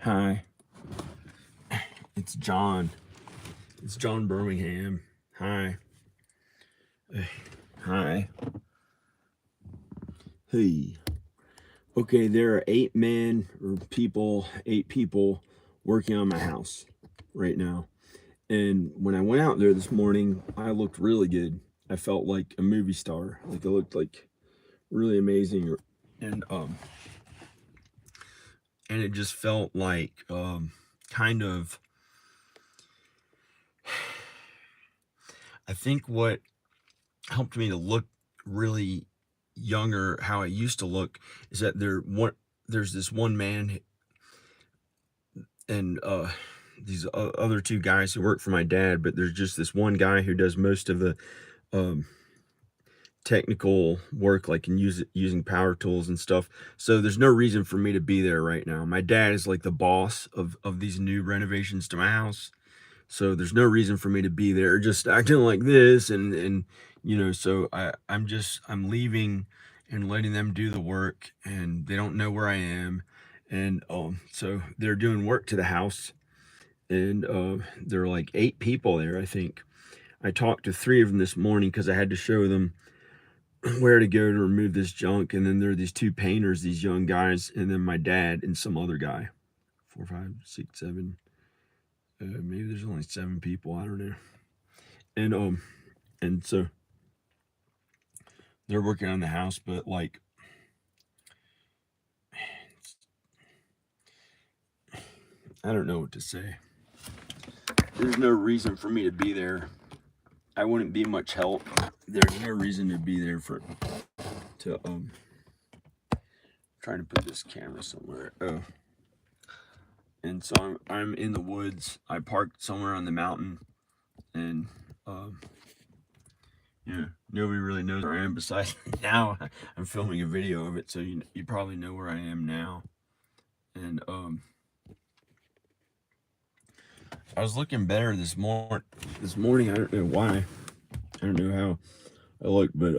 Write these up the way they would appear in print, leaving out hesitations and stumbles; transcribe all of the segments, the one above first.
Hi, it's John. It's John Birmingham. Hi. Hi. Hey. Okay, there are 8 men or people, 8 people working on my house right now. And when I went out there this morning, I looked really good. I felt like a movie star. Like I looked like really amazing. And um and it just felt like kind of I think what helped me to look really younger how I used to look is that there's this one man and these other 2 guys who work for my dad, but there's just this one guy who does most of the um technical work, like using power tools and stuff. So there's no reason for me to be there right now. My dad is like the boss of these new renovations to my house. So there's no reason for me to be there just acting like this so I'm leaving and letting them do the work, and they don't know where I am. And so they're doing work to the house, and there are like 8 people there, I think. I talked to 3 of them this morning because I had to show them where to go to remove this junk. And then there are these 2 painters, these young guys, and then my dad and some other guy. 4, 5, 6, 7. Maybe there's only 7 people. I don't know. And so they're working on the house, but like I don't know what to say. There's no reason for me to be there. I wouldn't be much help. There's no reason to be there to trying to put this camera somewhere. Oh. And so I'm in the woods. I parked somewhere on the mountain, and nobody really knows where I am besides now. I'm filming a video of it, so you probably know where I am now. And I was looking better this morning. I don't know why. I don't know how I look, but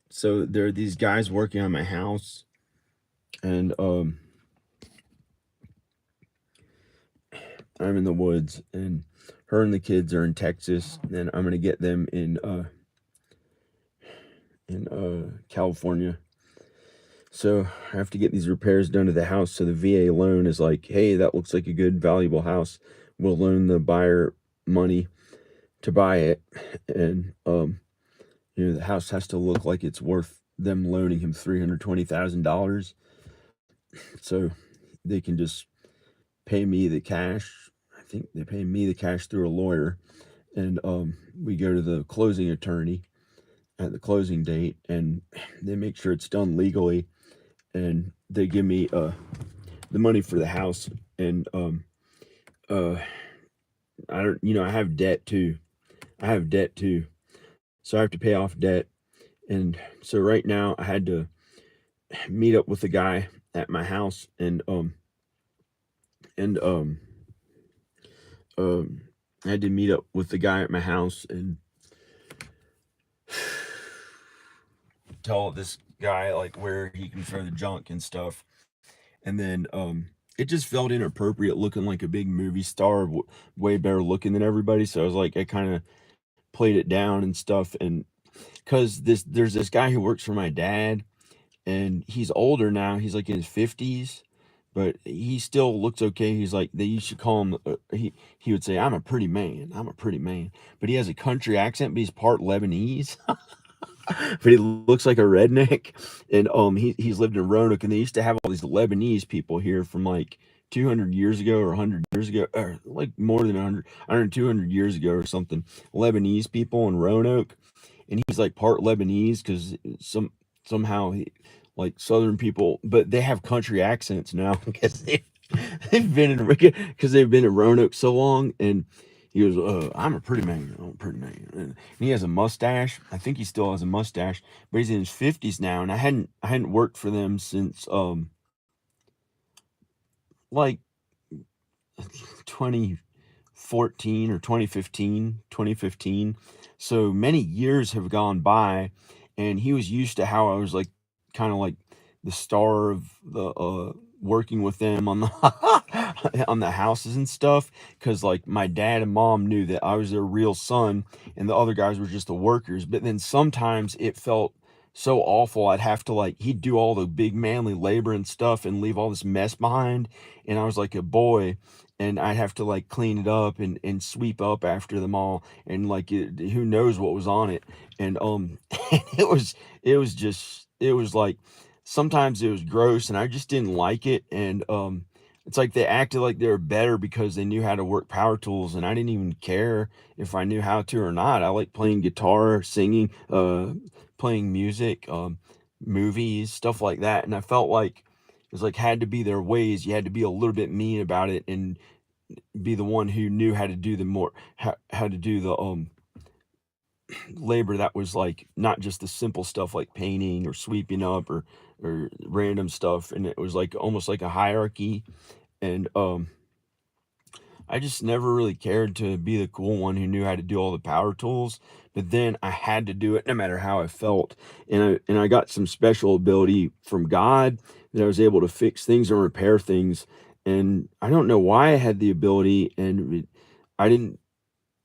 so there are these guys working on my house, and I'm in the woods, and her and the kids are in Texas, and I'm gonna get them in California. So I have to get these repairs done to the house. So the VA loan is like, hey, that looks like a good, valuable house. We'll loan the buyer money to buy it, and the house has to look like it's worth them loaning him $320,000, so they can just pay me the cash. I think they pay me the cash through a lawyer, and we go to the closing attorney at the closing date, and they make sure it's done legally, and they give me the money for the house. And I don't, I have debt too. So I have to pay off debt. And so right now I had to meet up with the guy at my house, and I had to meet up with the guy at my house and tell this guy like where he can throw the junk and stuff. And then it just felt inappropriate looking like a big movie star, way better looking than everybody. So I was like, I kind of played it down and stuff. And because there's this guy who works for my dad, and he's older now. He's like in his 50s, but he still looks okay. He's like, they used to call him, he would say, I'm a pretty man. I'm a pretty man. But he has a country accent, but he's part Lebanese. But he looks like a redneck. And he's lived in Roanoke, and they used to have all these Lebanese people here from like 200 years ago or 100 years ago, or like more than 100, I don't know, 200 years ago or something. Lebanese people in Roanoke, and he's like part Lebanese because somehow like Southern people, but they have country accents now because they've been in Roanoke so long. And he goes, I'm a pretty man. I'm a pretty man. And he has a mustache. I think he still has a mustache, but he's in his 50s now. And I hadn't worked for them since like 2014 or 2015. So many years have gone by, and he was used to how I was like kind of like the star of the working with them on the on the houses and stuff, because like my dad and mom knew that I was their real son and the other guys were just the workers. But then sometimes it felt so awful. I'd have to like he'd do all the big manly labor and stuff and leave all this mess behind, and I was like a boy, and I'd have to like clean it up and sweep up after them all, and like who knows what was on it. And it was like sometimes it was gross and I just didn't like it. And it's like they acted like they were better because they knew how to work power tools, and I didn't even care if I knew how to or not. I like playing guitar, singing, playing music, movies, stuff like that. And I felt like it was like had to be their ways. You had to be a little bit mean about it and be the one who knew how to do the more how to do the labor that was like not just the simple stuff like painting or sweeping up or random stuff. And it was like almost like a hierarchy. And I just never really cared to be the cool one who knew how to do all the power tools, but then I had to do it no matter how I felt. And I got some special ability from God that I was able to fix things and repair things. And I don't know why I had the ability, and I didn't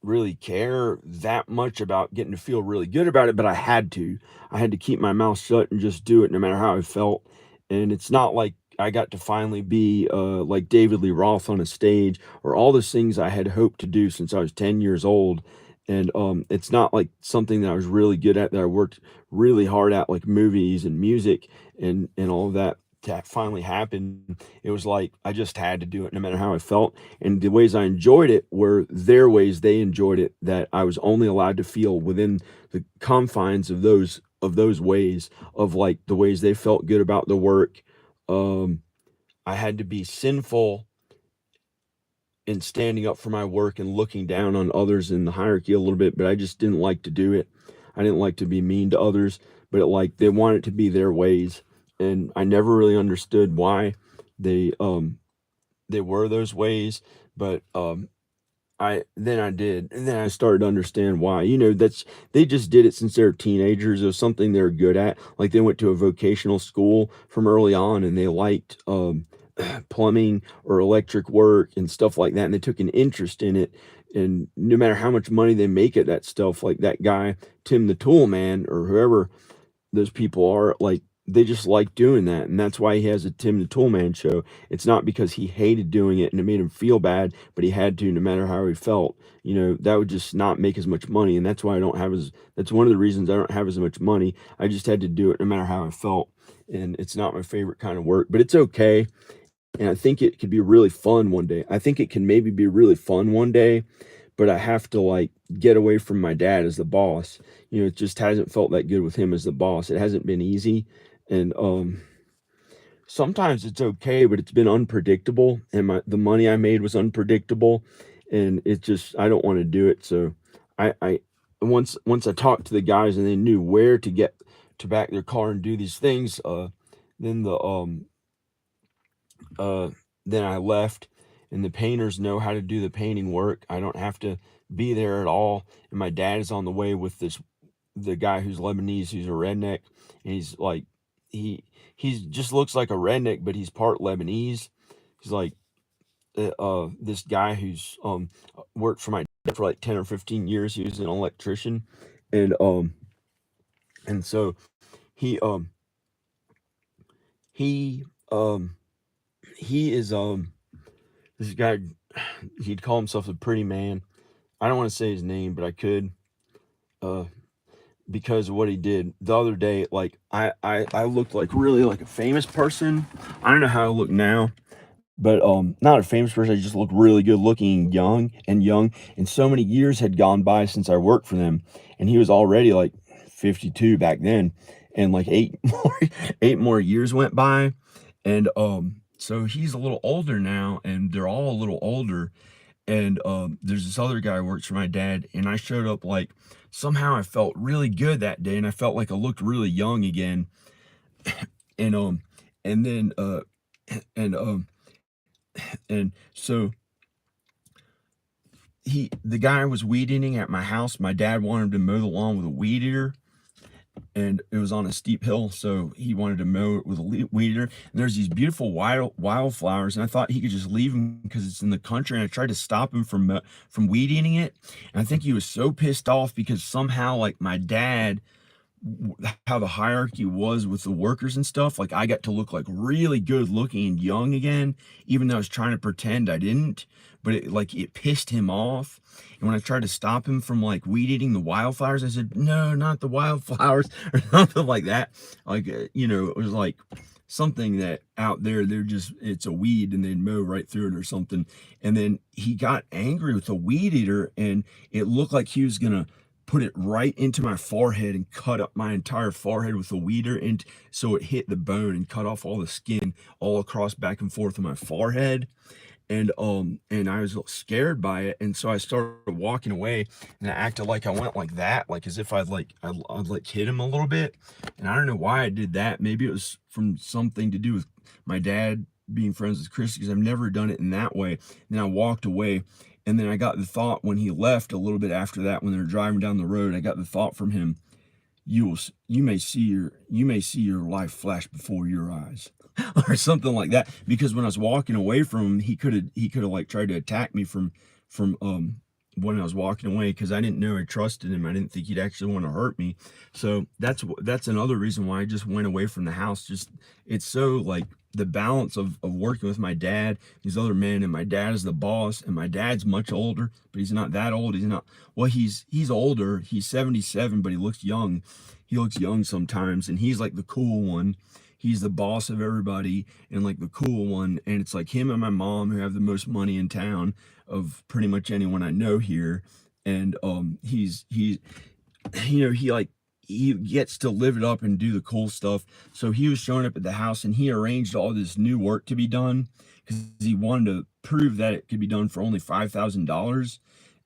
really care that much about getting to feel really good about it, but I had to. I had to keep my mouth shut and just do it no matter how I felt. And it's not like I got to finally be like David Lee Roth on a stage or all those things I had hoped to do since I was 10 years old. And it's not like something that I was really good at, that I worked really hard at, like movies and music and all of that to finally happen. It was like I just had to do it no matter how I felt. And the ways I enjoyed it were their ways they enjoyed it, that I was only allowed to feel within the confines of those ways, of like the ways they felt good about the work. um I had to be sinful in standing up for my work and looking down on others in the hierarchy a little bit, but I just didn't like to do it. I didn't like to be mean to others, but like they wanted it to be their ways, and I never really understood why they they were those ways. But I did, and then I started to understand why. You know, that's they just did it since they were teenagers. It was something they were good at. Like they went to a vocational school from early on, and they liked plumbing or electric work and stuff like that, and they took an interest in it. And no matter how much money they make at that stuff, like that guy Tim the Tool Man or whoever those people are, like they just like doing that, and that's why he has a Tim the Toolman show. It's not because he hated doing it and it made him feel bad, but he had to no matter how he felt. You know, that would just not make as much money, and that's why I don't have as that's one of the reasons I don't have as much money. I just had to do it no matter how I felt, and it's not my favorite kind of work, but it's okay. And I think it could be really fun one day. I think it can maybe be really fun one day, but I have to like get away from my dad as the boss. You know, it just hasn't felt that good with him as the boss. It hasn't been easy. And sometimes it's okay, but it's been unpredictable, and the money I made was unpredictable, and it just I don't want to do it. So I once I talked to the guys and they knew where to get to back their car and do these things, then the uh, then I left, and the painters know how to do the painting work. I don't have to be there at all. And my dad is on the way with the guy who's Lebanese, who's a redneck, and he's like, he just looks like a redneck, but he's part Lebanese. He's like this guy who's worked for my dad for like 10 or 15 years. He was an electrician, and and so he he um he is this guy, he'd call himself the pretty man. I don't want to say his name, but I could, uh, because of what he did the other day. Like I looked like really like a famous person. I don't know how I look now, but not a famous person. I just looked really good looking, young, and so many years had gone by since I worked for them, and he was already like 52 back then, and like eight more years went by, and so he's a little older now, and they're all a little older. And there's this other guy who works for my dad, and I showed up like somehow I felt really good that day, and I felt like I looked really young again. And and then and and so the guy was weed eating at my house. My dad wanted him to mow the lawn with a weed eater, and it was on a steep hill, so he wanted to mow it with a weed eater. And there's these beautiful wildflowers, and I thought he could just leave them because it's in the country. And I tried to stop him from weed eating it, and I think he was so pissed off because somehow, like my dad, how the hierarchy was with the workers and stuff, like I got to look like really good looking and young again, even though I was trying to pretend I didn't. But it pissed him off. And when I tried to stop him from like weed eating the wildflowers, I said, no, not the wildflowers, or something like that. It was like something that out there, it's a weed and they'd mow right through it or something. And then he got angry with the weed eater, and it looked like he was gonna put it right into my forehead and cut up my entire forehead with a weeder, and so it hit the bone and cut off all the skin all across back and forth of my forehead. And I was scared by it, and so I started walking away, and I acted like I went like that, like as if I'd like hit him a little bit. And I don't know why I did that. Maybe it was from something to do with my dad being friends with Chris, because I've never done it in that way. And then I walked away, and then I got the thought when he left a little bit after that, when they were driving down the road, I got the thought from him, you may see your life flash before your eyes. Or something like that, because when I was walking away from him, he could have like tried to attack me from when I was walking away, because I didn't know I trusted him. I didn't think he'd actually want to hurt me. So that's another reason why I just went away from the house. Just, it's so like the balance of working with my dad, these other men, and my dad is the boss, and my dad's much older, but he's not that old. He's not, well, he's older. He's 77, but he looks young. He looks young sometimes, and he's like the cool one. He's the boss of everybody and like the cool one. And it's like him and my mom who have the most money in town of pretty much anyone I know here. And he he gets to live it up and do the cool stuff. So he was showing up at the house, and he arranged all this new work to be done because he wanted to prove that it could be done for only $5,000.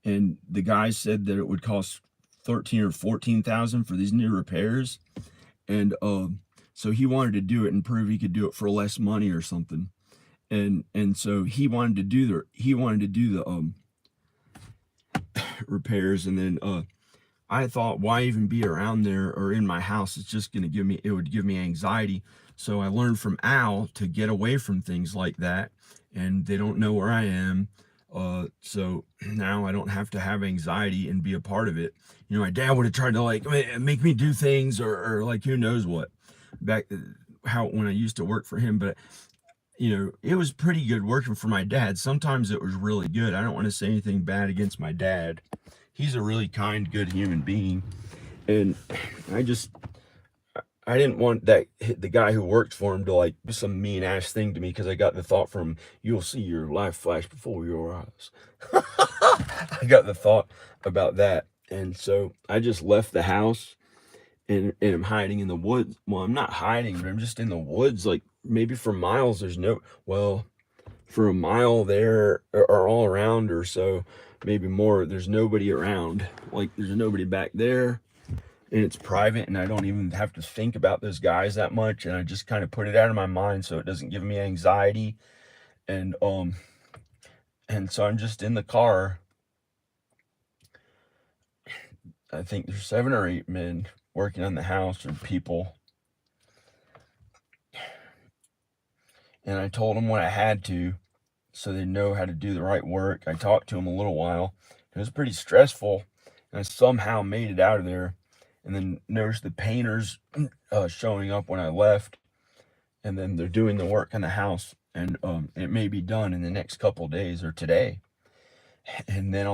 And the guy said that it would cost 13 or 14,000 for these new repairs. And so he wanted to do it and prove he could do it for less money or something. And so he wanted to do the repairs. And then I thought, why even be around there or in my house? It's just gonna it would give me anxiety. So I learned from Al to get away from things like that, and they don't know where I am. So now I don't have to have anxiety and be a part of it. My dad would have tried to like make me do things, or like who knows what, back how when I used to work for him. But it was pretty good working for my dad. Sometimes it was really good. I don't want to say anything bad against my dad. He's a really kind, good human being. And I just, I didn't want the guy who worked for him to like do some mean ass thing to me, because I got the thought from, you'll see your life flash before your eyes. I got the thought about that. And so I just left the house, and I'm hiding in the woods. Well, I'm not hiding, but I'm just in the woods, like maybe for miles. For a mile there, or all around or so, maybe more, there's nobody around. Like there's nobody back there, and it's private, and I don't even have to think about those guys that much, and I just kind of put it out of my mind so it doesn't give me anxiety. And so I'm just in the car. I think there's 7 or 8 men working on the house, or people. And I told them what I had to, so they know how to do the right work. I talked to them a little while. It was pretty stressful, and I somehow made it out of there. And then noticed the painters showing up when I left, and then they're doing the work on the house, and it may be done in the next couple days or today. And then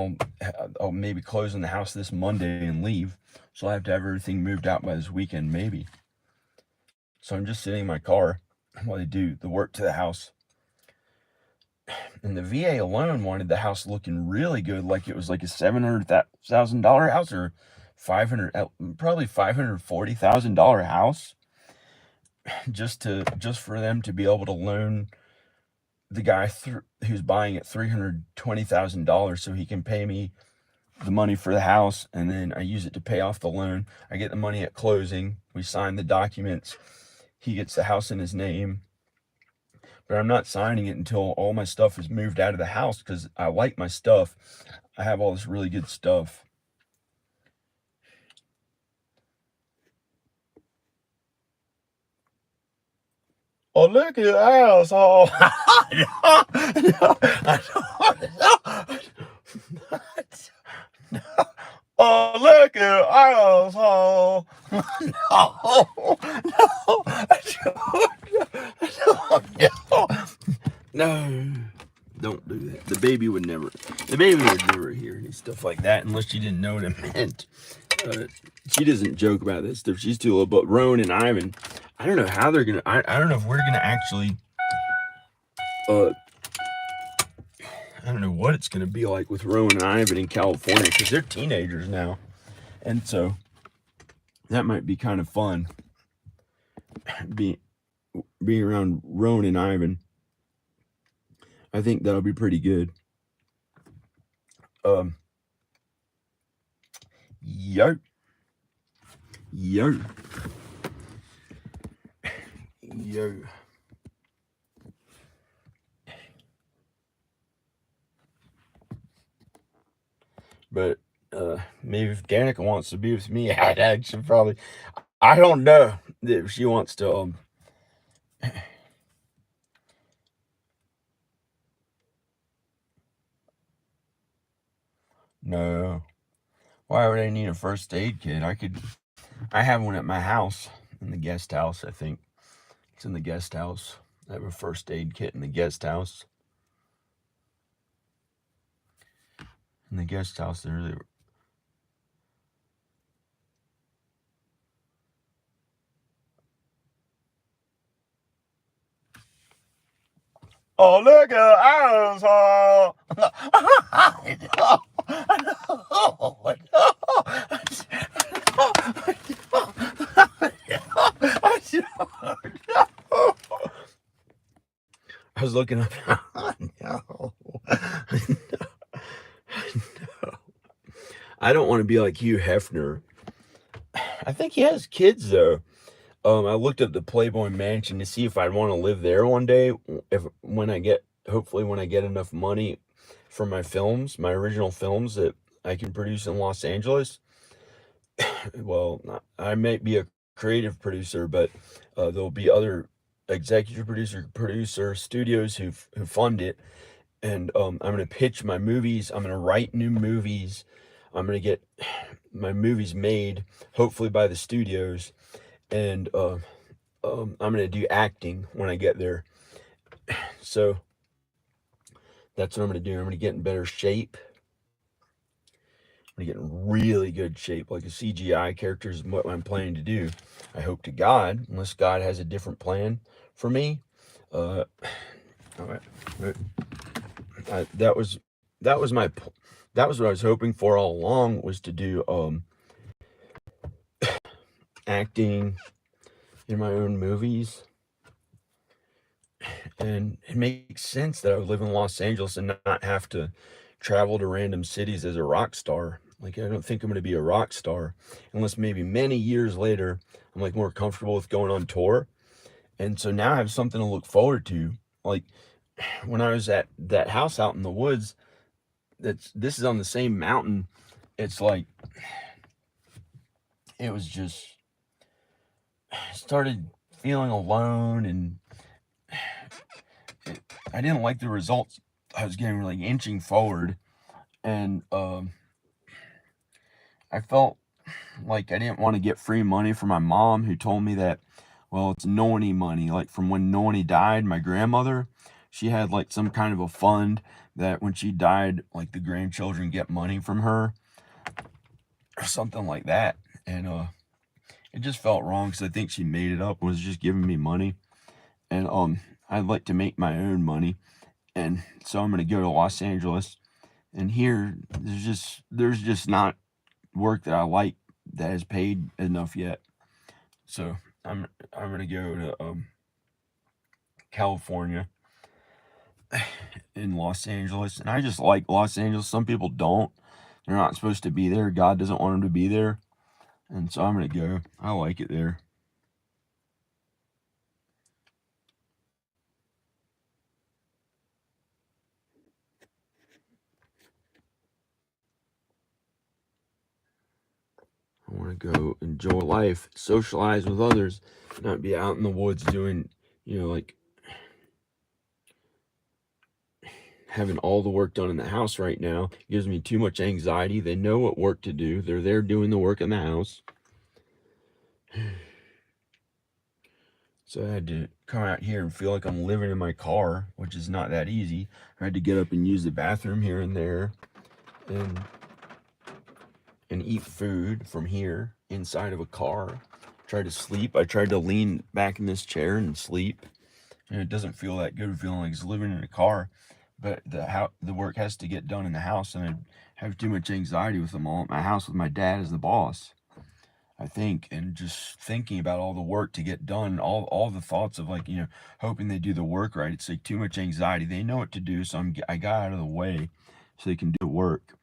I'll maybe close on the house this Monday and leave. So I have to have everything moved out by this weekend, maybe. So I'm just sitting in my car while they do the work to the house. And the VA alone wanted the house looking really good, like it was like a $700,000 house, or probably $540,000 house, just for them to be able to loan the guy who's buying it $320,000, so he can pay me the money for the house, and then I use it to pay off the loan. I get the money at closing. We sign the documents. He gets the house in his name. But I'm not signing it until all my stuff is moved out of the house, because I like my stuff. I have all this really good stuff. Oh, look at the asshole. No, no. Oh, look at the asshole. No, no, don't do that. The baby would never hear any stuff like that unless she didn't know what it meant. Uh, she doesn't joke about this stuff. She's too little. But Roan and Ivan, I don't know how they're gonna. I don't know if we're gonna actually. I don't know what it's gonna be like with Roan and Ivan in California because they're teenagers now, and so that might be kind of fun. Being around Roan and Ivan, I think that'll be pretty good. Um, yo, yo, yo. But maybe if Danica wants to be with me, I should probably. I don't know if she wants to. No. Why would I need a first aid kit? I have one at my house, in the guest house, I think. It's in the guest house. I have a first aid kit in the guest house. In the guest house, there. Oh, look at asshole! I was looking up. No. No. I don't want to be like Hugh Hefner. I think he has kids though. I looked up the Playboy Mansion to see if I'd want to live there one day. Hopefully when I get enough money for my films, my original films that I can produce in Los Angeles. Well, I might be a creative producer, but there'll be other executive producer studios who fund it, and I'm gonna pitch my movies. I'm gonna write new movies. I'm gonna get my movies made, hopefully by the studios, and I'm gonna do acting when I get there. So that's what I'm gonna do. I'm gonna get in better shape. I'm gonna get in really good shape, like a CGI character is what I'm planning to do. I hope to God, unless God has a different plan for me. Uh, all right. That was that was my that was what I was hoping for all along, was to do acting in my own movies. And it makes sense that I would live in Los Angeles and not have to travel to random cities as a rock star. Like, I don't think I'm going to be a rock star unless maybe many years later I'm like more comfortable with going on tour. And so now I have something to look forward to. Like, when I was at that house out in the woods, this is on the same mountain. It's like, it was just, I started feeling alone, and I didn't like the results I was getting, like inching forward. And I felt like I didn't want to get free money from my mom, who told me that, well, it's Noni money. Like, from when Noni died, my grandmother, she had like some kind of a fund that when she died, like the grandchildren get money from her or something like that. And it just felt wrong because I think she made it up and was just giving me money. And I'd like to make my own money. And so I'm gonna go to Los Angeles, and here there's just not work that I like that has paid enough yet. So I'm gonna go to California, in Los Angeles, and I just like Los Angeles. Some people don't. They're not supposed to be there. God doesn't want them to be there, and so I'm gonna go. I like it there. I want to go enjoy life, socialize with others, not be out in the woods doing, like having all the work done in the house right now gives me too much anxiety. They know what work to do. They're there doing the work in the house. So I had to come out here and feel like I'm living in my car, which is not that easy. I had to get up and use the bathroom here and there, and eat food from here inside of a car. Try to sleep. I tried to lean back in this chair and sleep. And it doesn't feel that good feeling like it's living in a car. But the work has to get done in the house, and I have too much anxiety with them all at my house with my dad as the boss, I think, and just thinking about all the work to get done, all the thoughts of like, hoping they do the work right. It's like too much anxiety. They know what to do, so I got out of the way so they can do the work.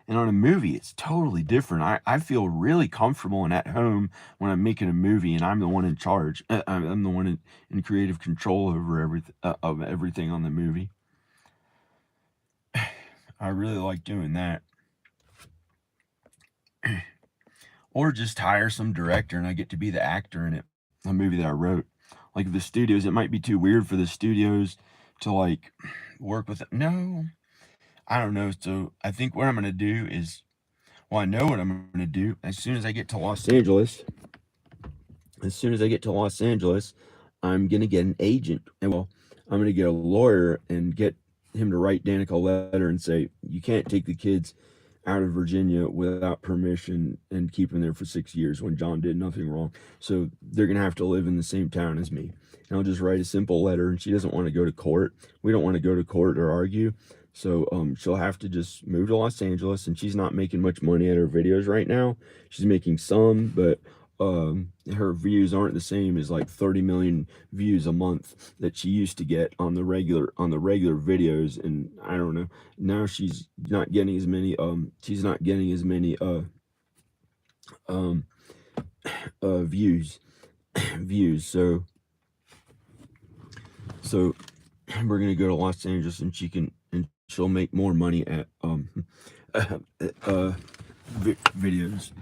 And on a movie, it's totally different. I feel really comfortable and at home when I'm making a movie and I'm the one in charge. I'm the one in creative control over everything on the movie. I really like doing that. Or just hire some director and I get to be the actor in it, a movie that I wrote. Like the studios, it might be too weird for the studios to like work with it. No, I don't know. So I think what I'm going to do is, well, I know what I'm going to do. As soon as I get to Los Angeles, I'm going to get an agent. And well, I'm going to get a lawyer and get him to write Danica a letter and say, you can't take the kids out of Virginia without permission and keep them there for 6 years when John did nothing wrong. So they're going to have to live in the same town as me. And I'll just write a simple letter, and she doesn't want to go to court. We don't want to go to court or argue. So she'll have to just move to Los Angeles, and she's not making much money at her videos right now. She's making some, but her views aren't the same as like 30 million views a month that she used to get on the regular videos. And I don't know, now she's not getting as many views. So we're gonna go to Los Angeles, and she'll make more money at videos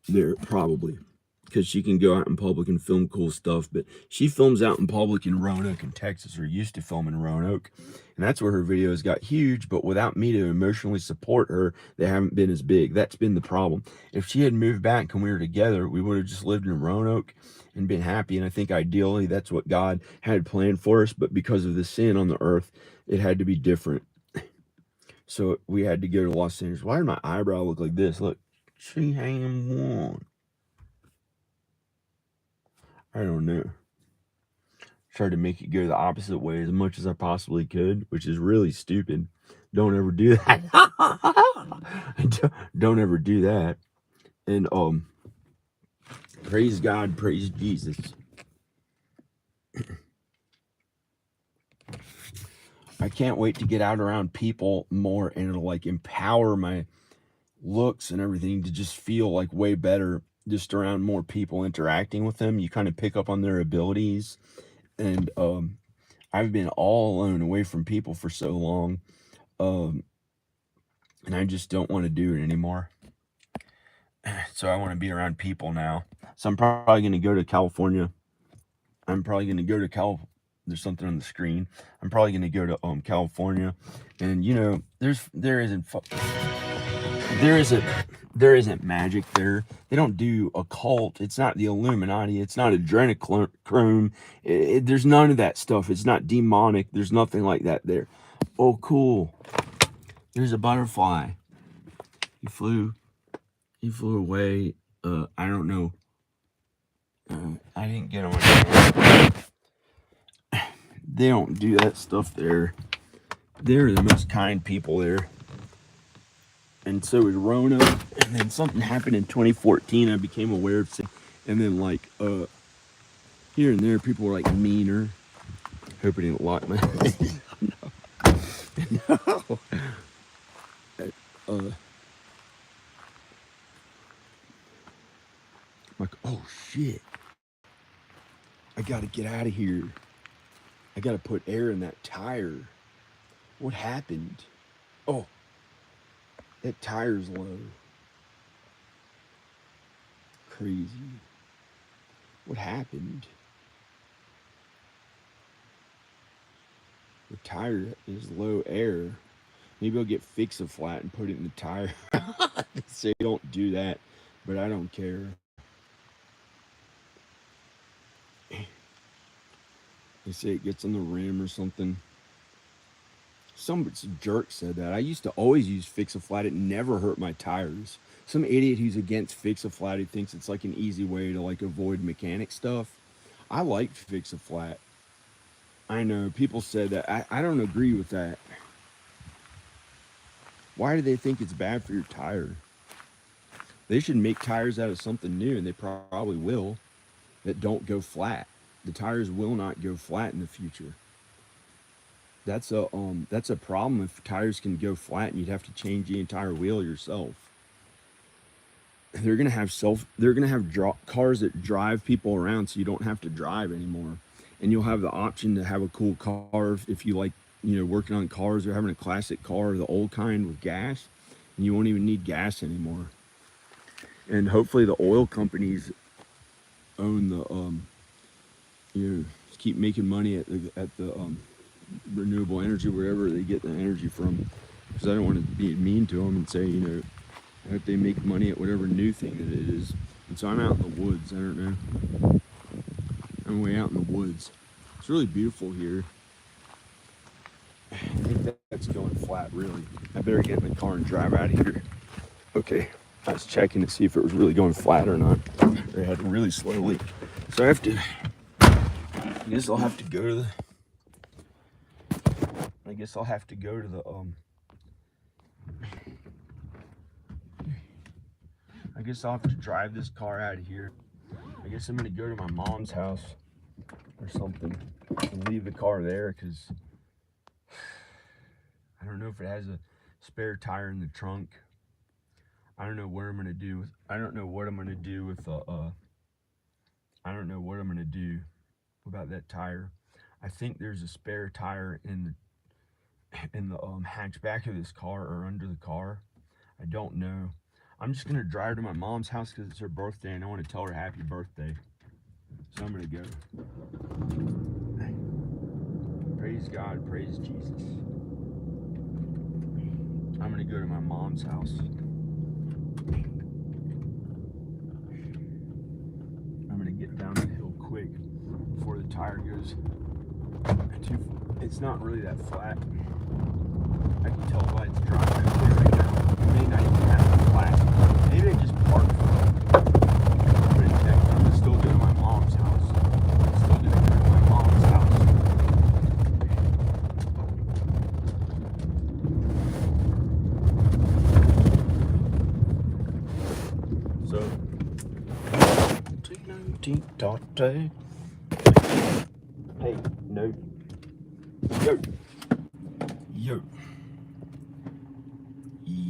there, probably, because she can go out in public and film cool stuff. But she films out in public in Roanoke in Texas, or used to film in Roanoke, and that's where her videos got huge. But without me to emotionally support her, they haven't been as big. That's been the problem. If she had moved back and we were together, we would have just lived in Roanoke and been happy. And I think ideally that's what God had planned for us, but because of the sin on the earth, it had to be different. So we had to go to Los Angeles. Why did my eyebrow look like this? Look, she hanging one. I don't know. Tried to make it go the opposite way as much as I possibly could, which is really stupid. Don't ever do that. Don't ever do that. And praise God, praise Jesus. I can't wait to get out around people more, and it'll like empower my looks and everything to just feel like way better just around more people interacting with them. You kind of pick up on their abilities. And I've been all alone away from people for so long, and I just don't want to do it anymore. So I want to be around people now. So I'm probably going to go to California. There's something on the screen. I'm probably going to go to California, and there isn't magic there. They don't do occult. It's not the Illuminati. It's not adrenochrome. There's none of that stuff. It's not demonic. There's nothing like that there. Oh, cool. There's a butterfly. He flew away. I don't know. I didn't get on. They don't do that stuff there. They're the most kind people there. And so is Rona. And then something happened in 2014. I became aware of something. And then like here and there people were like meaner. Hope I didn't lock my no. Like, oh shit. I gotta get out of here. I gotta put air in that tire. What happened? Oh, that tire's low. Crazy. What happened? The tire is low air. Maybe I'll get Fix-A-Flat and put it in the tire. They say don't do that, but I don't care. They say it gets on the rim or something. Some jerk said that. I used to always use Fix-A-Flat. It never hurt my tires. Some idiot who's against Fix-A-Flat, who thinks it's like an easy way to like avoid mechanic stuff. I like Fix-A-Flat. I know people said that. I don't agree with that. Why do they think it's bad for your tire? They should make tires out of something new, and they probably will, that don't go flat. The tires will not go flat in the future. That's a problem if tires can go flat and you'd have to change the entire wheel yourself. They're gonna have cars that drive people around so you don't have to drive anymore. And you'll have the option to have a cool car if you like, working on cars or having a classic car, the old kind with gas, and you won't even need gas anymore. And hopefully the oil companies own the keep making money at the renewable energy wherever they get the energy from, because I don't want to be mean to them and say I hope they make money at whatever new thing that it is. And so I'm out in the woods. I don't know. I'm way out in the woods. It's really beautiful here. I think that's going flat, really. I better get in the car and drive out of here. Okay, I was checking to see if it was really going flat or not. They had really slowly. So I guess I'll have to go to the I guess I'll have to drive this car out of here. I guess I'm gonna go to my mom's house or something and leave the car there, because I don't know if it has a spare tire in the trunk. I don't know what I'm gonna do with I don't know what I'm gonna do about that tire. I think there's a spare tire in the hatchback of this car or under the car. I don't know. I'm just gonna drive to my mom's house because it's her birthday and I want to tell her happy birthday. So I'm gonna go. Praise God, praise Jesus. I'm gonna go to my mom's house. I'm gonna get down the hill quick before the tire goes too. It's not really that flat. I can tell by it's driving right now. It may not even have a flat. Maybe I just parked for it. But in fact, I'm still going to my mom's house. I'm still going to go to my mom's house. So, hey, no.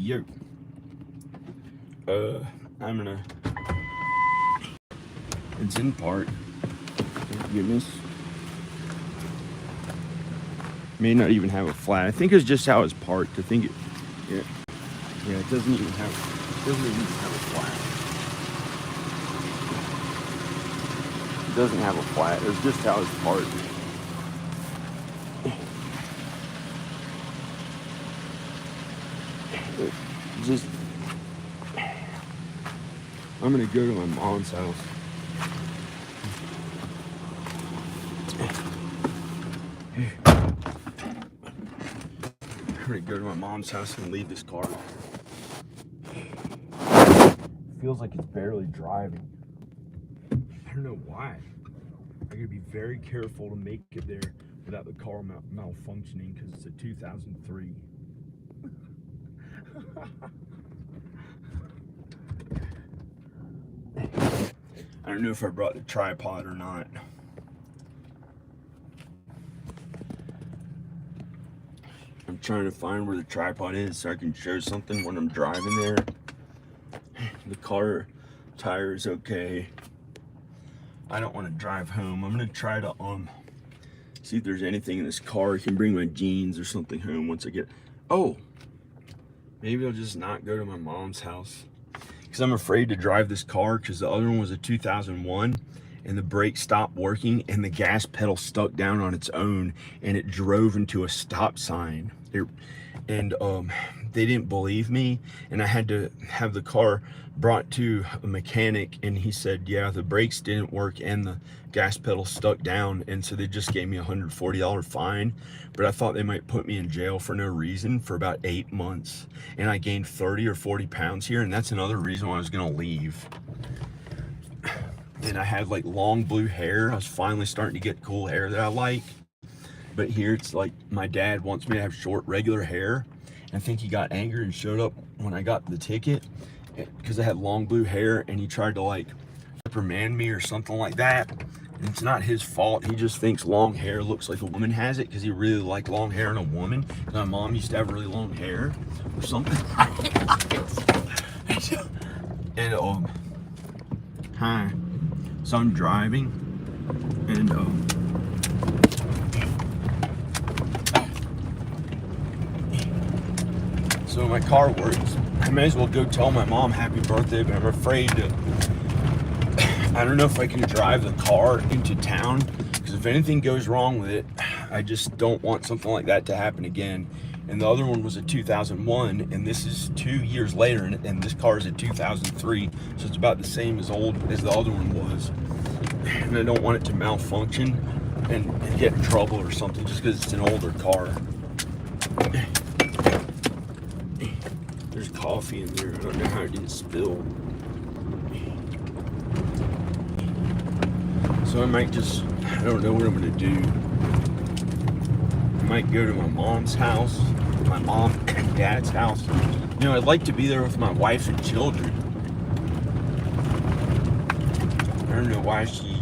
Yo. I'm gonna. It's in park. Thank goodness. May not even have a flat. I think it's just how it's parked. I think it. Yeah. It doesn't even have a flat. It doesn't have a flat. It's just how it's parked. I'm gonna go to my mom's house. I'm gonna go to my mom's house and leave this car. Feels like it's barely driving. I don't know why. I gotta be very careful to make it there without the car malfunctioning, because it's a 2003. I don't know if I brought the tripod or not. I'm trying to find where the tripod is so I can show something when I'm driving there. The car tire is okay. I don't want to drive home. I'm gonna try to see if there's anything in this car. I can bring my jeans or something home once I get. Oh, maybe I'll just not go to my mom's house, because I'm afraid to drive this car, because the other one was a 2001 and the brake stopped working, and the gas pedal stuck down on its own, and it drove into a stop sign. They didn't believe me, and I had to have the car brought to a mechanic, and he said, yeah, the brakes didn't work and the gas pedal stuck down, and so they just gave me a $140 fine. But I thought they might put me in jail for no reason for about 8 months, and I gained 30 or 40 pounds here, and that's another reason why I was gonna leave. And I had like long blue hair. I was finally starting to get cool hair that I like. But here it's like my dad wants me to have short, regular hair. I think he got angry and showed up when I got the ticket because I had long blue hair, and he tried to like reprimand me or something like that. And it's not his fault. He just thinks long hair looks like a woman has it because he really liked long hair in a woman. My mom used to have really long hair or something. And hi. So I'm driving, and so my car works. I may as well go tell my mom happy birthday, but I'm afraid to. I don't know if I can drive the car into town, because if anything goes wrong with it, I just don't want something like that to happen again. And the other one was a 2001, and this is 2 years later, and this car is a 2003, so it's about the same as old as the other one was. And I don't want it to malfunction and get in trouble or something just because it's an older car. There's coffee in there. I don't know how it didn't spill. So I might just, I don't know what I'm gonna do. I might go to my mom's house, my mom and dad's house. You know, I'd like to be there with my wife and children. I don't know why she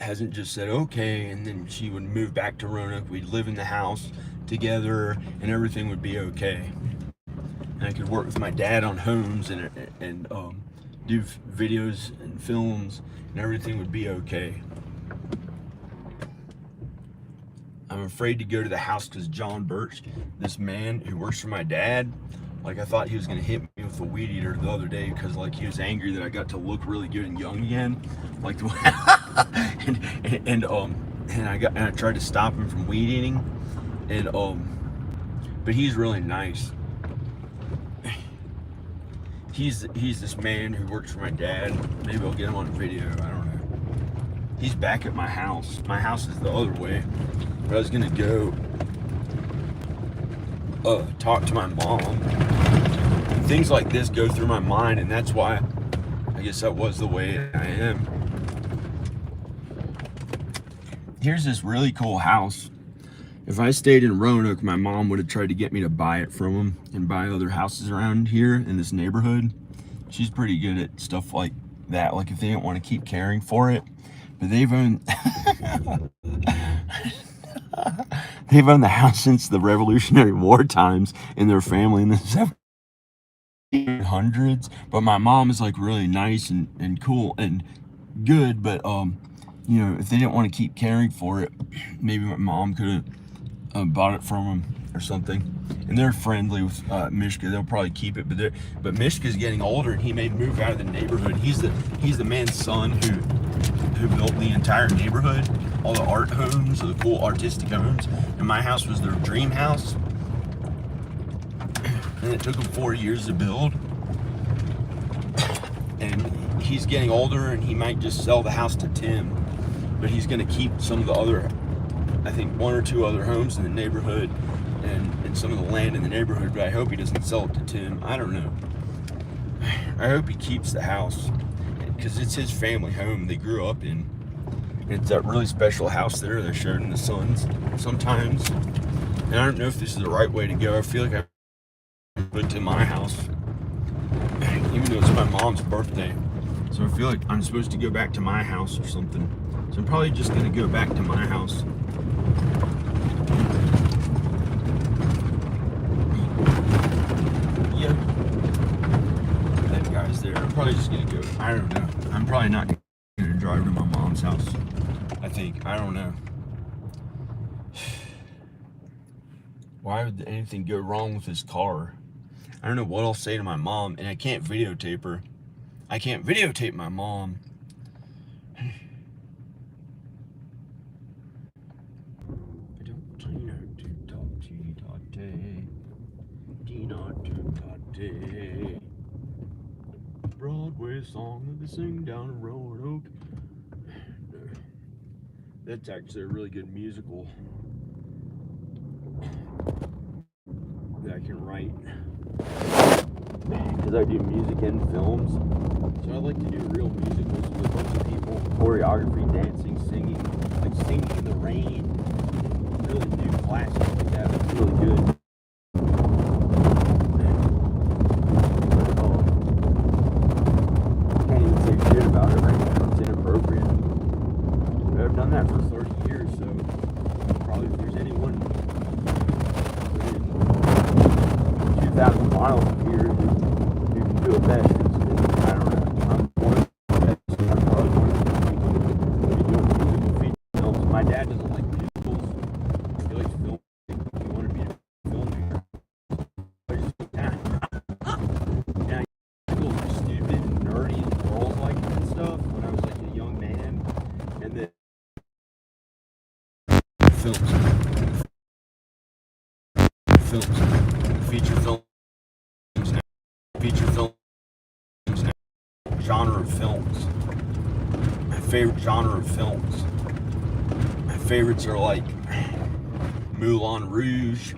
hasn't just said okay, and then she would move back to Roanoke. We'd live in the house together, and everything would be okay. And I could work with my dad on homes and do videos and films, and everything would be okay. I'm afraid to go to the house because John Birch, this man who works for my dad, like I thought he was gonna hit me with a weed eater the other day because like he was angry that I got to look really good and young again, like the way and I tried to stop him from weed eating, and but he's really nice. He's this man who works for my dad. Maybe I'll get him on video. I don't know. He's back at my house. My house is the other way. But I was gonna go talk to my mom. And things like this go through my mind, and that's why I guess that was the way I am. Here's this really cool house. If I stayed in Roanoke, my mom would have tried to get me to buy it from him and buy other houses around here in this neighborhood. She's pretty good at stuff like that, like if they didn't want to keep caring for it. But they've owned they've owned the house since the Revolutionary War times in their family in the 1700s. But my mom is like really nice and cool and good, but you know, if they didn't want to keep caring for it, maybe my mom could have bought it from him or something. And they're friendly with Mishka. They'll probably keep it, but Mishka's getting older, and he may move out of the neighborhood. He's the man's son who built the entire neighborhood, all the art homes, the cool artistic homes. And my house was their dream house, and it took them 4 years to build. And he's getting older, and he might just sell the house to Tim, but he's going to keep some of the other, I think 1 or 2 other homes in the neighborhood and some of the land in the neighborhood, but I hope he doesn't sell it to Tim. I don't know. I hope he keeps the house because it's his family home they grew up in. It's that really special house there they showed in the Suns sometimes. And I don't know if this is the right way to go. I feel like I went to my house, even though it's my mom's birthday. So I feel like I'm supposed to go back to my house or something. So I'm probably just gonna go back to my house. Yep. That guy's there. I'm probably just gonna go. I don't know. I'm probably not gonna drive to my mom's house. I think. I don't know. Why would anything go wrong with this car? I don't know what I'll say to my mom, and I can't videotape her I can't videotape my mom. I don't to talk to Tate. Broadway song that they sing down in Roanoke. That's actually a really good musical that I can write. Because I do music and films. So I like to do real musicals with a bunch of people. Choreography, dancing, singing. Like Singing in the Rain. Really do classics like that. It's really good. Can't even say shit about it right now. It's inappropriate. But I've done that for 30 years, so probably if there's anyone within 2,000 miles of here who can do it best, I don't know. I'm one of the best. I'm probably one of the people who be doing musical feature films. My dad doesn't like musicals. He likes film. He wanted me to film here. I just stupid and nerdy and girls like and stuff when I was like a young man. And then films, feature films now, genre of films. My favorite genre of films. My favorites are like Moulin Rouge,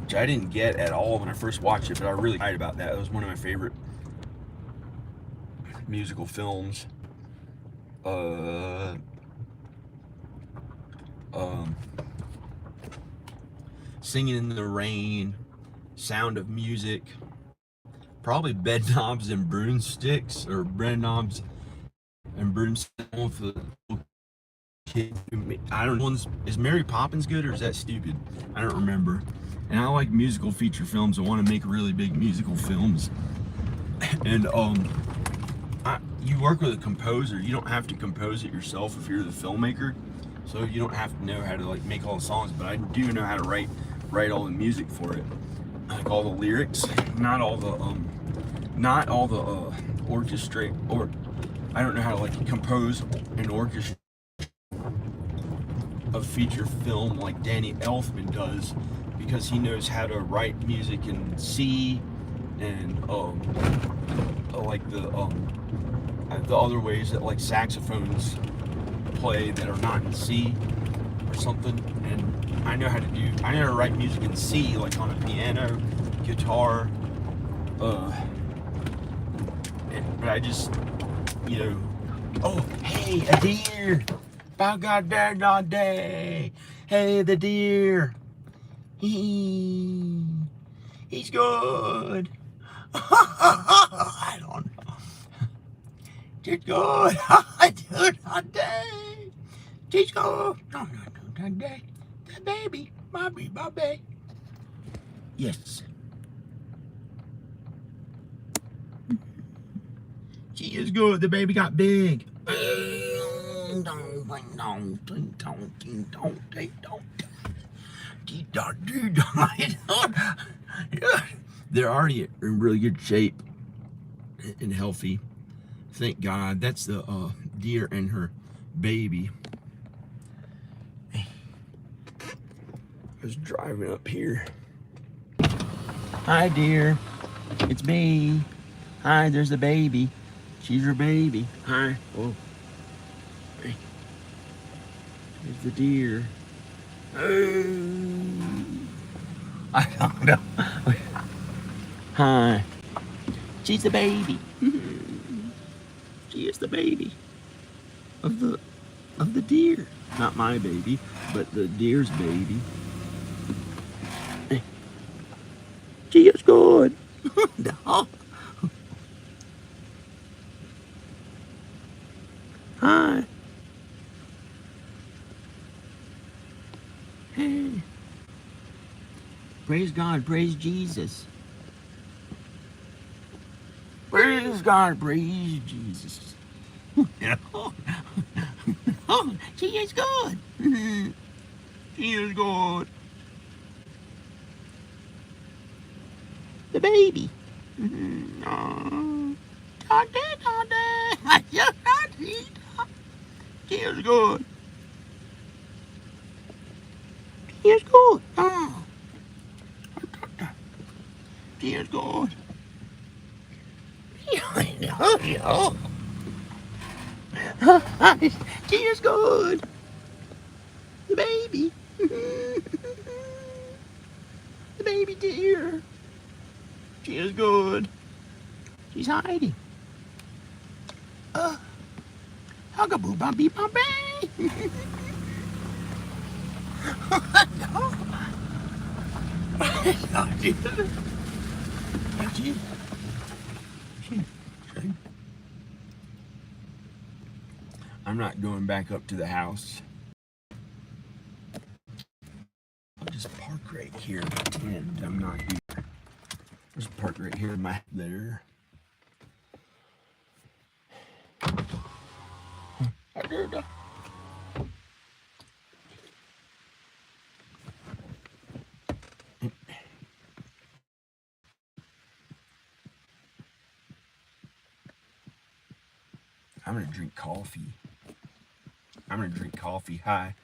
which I didn't get at all when I first watched it, but I really excited about that. It was one of my favorite musical films. Singing in the Rain, Sound of Music, probably Bed Knobs and Broomsticks, or Bread Knobs and Broomsticks with the kid. I don't know, is Mary Poppins good or is that stupid? I don't remember. And I like musical feature films. I want to make really big musical films. And you work with a composer. You don't have to compose it yourself if you're the filmmaker. So you don't have to know how to like make all the songs, but I do know how to write all the music for it, like all the lyrics, not all the orchestrate, or I don't know how to like compose an orchestra of feature film like Danny Elfman does, because he knows how to write music in C and like the other ways that like saxophones play that are not in C or something. And I know how to write music in C, like on a piano, guitar, but I just, oh, hey, a deer, by God, bear not day, hey, the deer, he's good, I don't know, he's good, I do not day, he's good, no, not day, the baby, my baby, yes. She is good. The baby got big. They're already in really good shape and healthy. Thank God. That's the deer and her baby. I was driving up here. Hi, dear. It's me. Hi, there's the baby. She's your baby. Hi. Oh. Hey. There's the deer. Oh. I don't know. Hi. She's the baby. She is the baby of the deer. Not my baby, but the deer's baby. Hey. She is good. No. Hi. Hey. Praise God, praise Jesus. Praise God, praise Jesus. Oh, she is good. She is good. The baby. Oh, Feels good. Feels good. Feels good. Feels good. The baby. The baby deer. Feels good. She's hiding. Hugaboo bumpy bumpy. I'm not going back up to the house. I'll just park right here and pretend I'm not here. Just park right here, my there. I'm gonna drink coffee. I'm gonna drink coffee. Hi.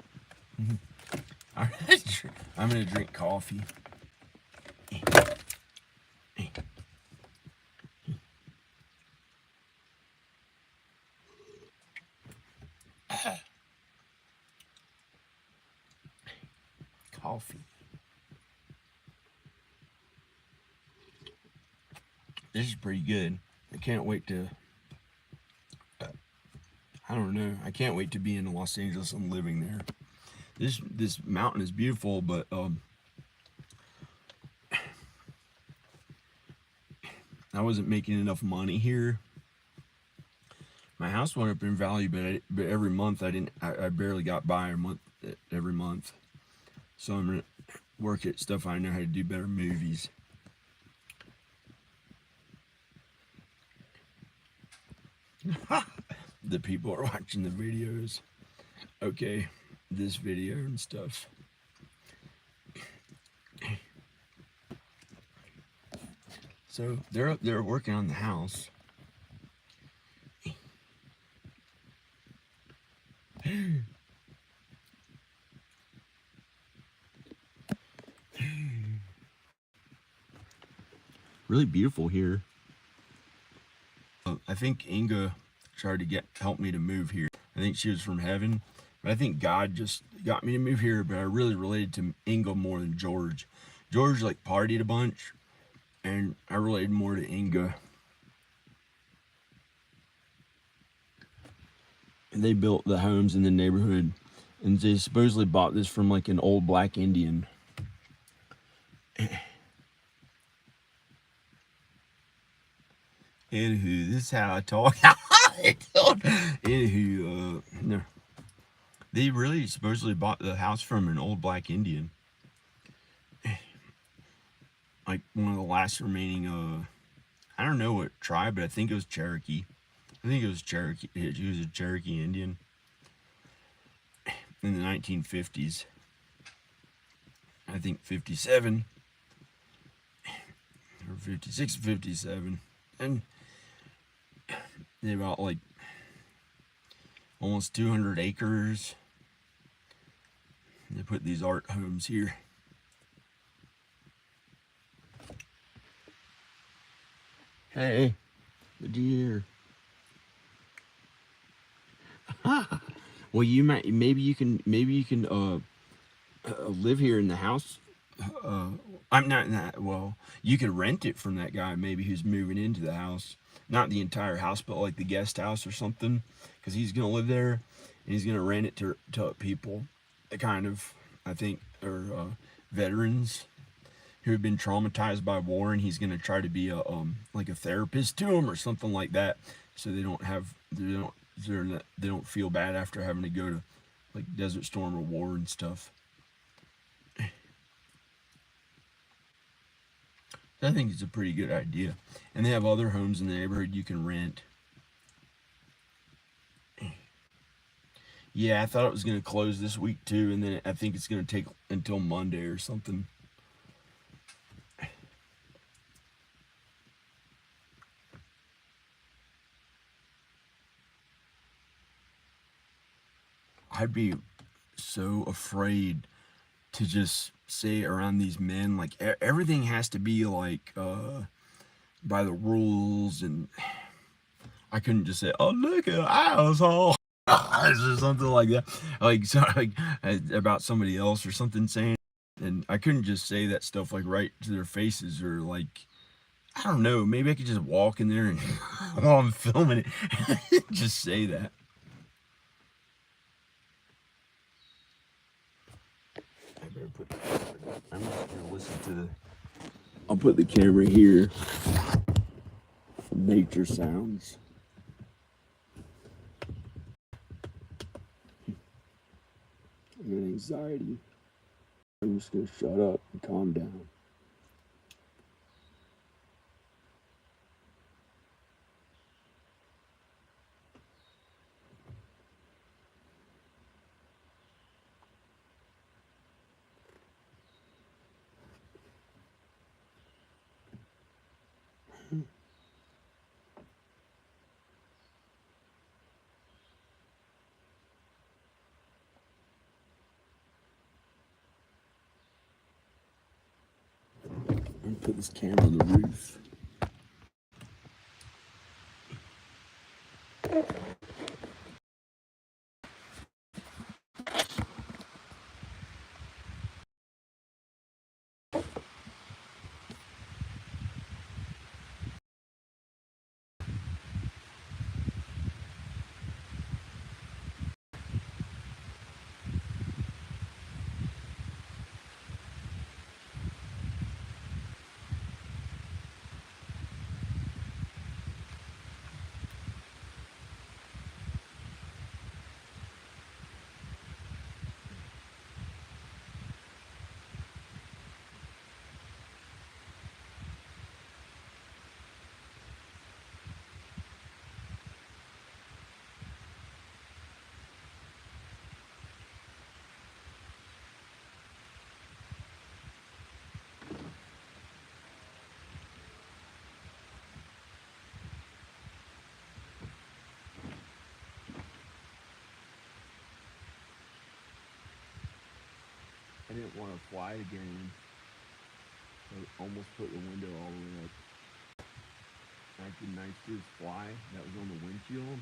I'm gonna drink coffee. Coffee. This is pretty good. I can't wait to. I don't know. I can't wait to be in Los Angeles and living there. This mountain is beautiful, but I wasn't making enough money here. My house went up in value, but every month I barely got by every month. So I'm gonna work at stuff I know how to do better. Movies. The people are watching the videos. Okay, this video and stuff. So they're working on the house. Really beautiful here. I think Inga tried to help me to move here. I think she was from heaven, but I think God just got me to move here. But I really related to Inga more than George. George like partied a bunch, and I related more to Inga. And they built the homes in the neighborhood, and they supposedly bought this from like an old black Indian. Anywho, this is how I talk. Anywho, no. They really supposedly bought the house from an old black Indian. Like one of the last remaining, I don't know what tribe, but I think it was Cherokee. I think it was Cherokee. He was a Cherokee Indian in the 1950s. I think 57 or 56, 57. And they bought like almost 200 acres. They put these art homes here. Hey, the deer. Well, maybe you can live here in the house. I'm not in that. Well, you could rent it from that guy maybe who's moving into the house. Not the entire house, but like the guest house or something, because he's gonna live there and he's gonna rent it to people, kind of, I think, or veterans who have been traumatized by war, and he's gonna try to be a like a therapist to them or something like that, so they don't feel bad after having to go to like Desert Storm or war and stuff. I think it's a pretty good idea. And they have other homes in the neighborhood you can rent. Yeah, I thought it was going to close this week too, and then I think it's going to take until Monday or something. I'd be so afraid to just say around these men, like everything has to be like by the rules, and I couldn't just say, "Oh, look at asshole," or something like that, like so, like about somebody else or something saying, and I couldn't just say that stuff like right to their faces, or like I don't know, maybe I could just walk in there and while I'm filming it, just say that. I better put. I'm just gonna listen to the. I'll put the camera here. Nature sounds. I'm in anxiety. I'm just gonna shut up and calm down. I'm gonna put this camera on the roof. I didn't want to fly again. I almost put the window all the way up. Acted nice to his fly that was on the windshield.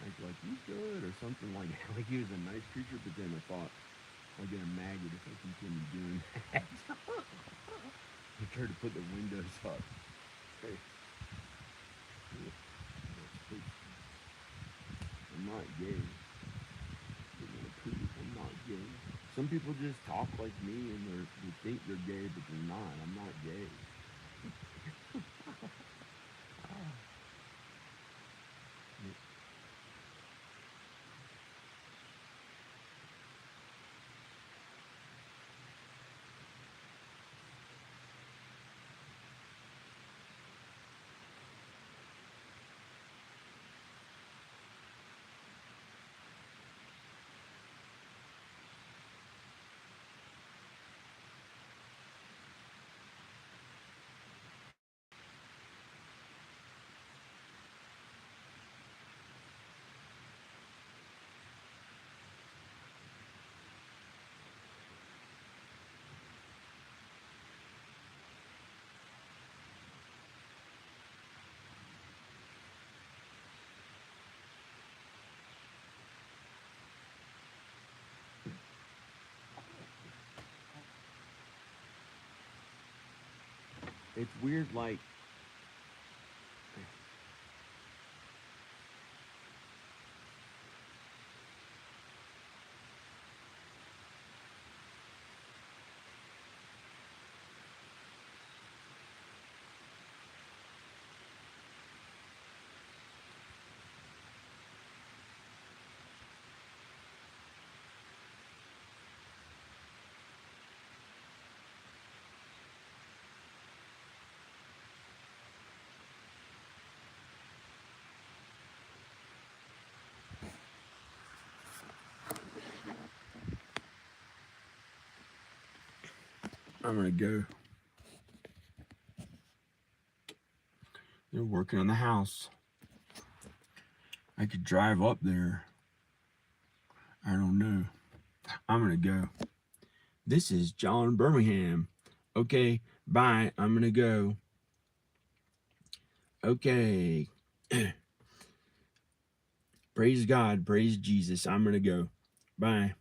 Like he's good or something like that. Like he was a nice creature, but then I thought I'll get a maggot if I continue doing that. I tried to put the windows up. Hey, I'm not gay. I'm not gay. Some people just talk like me and they think they're gay, but they're not. I'm not gay. It's weird, like I'm gonna go. They're working on the house. I could drive up there I don't know. I'm gonna go. This is John Birmingham. Okay, bye. I'm gonna go. Okay. Praise God. Praise Jesus. I'm gonna go. Bye.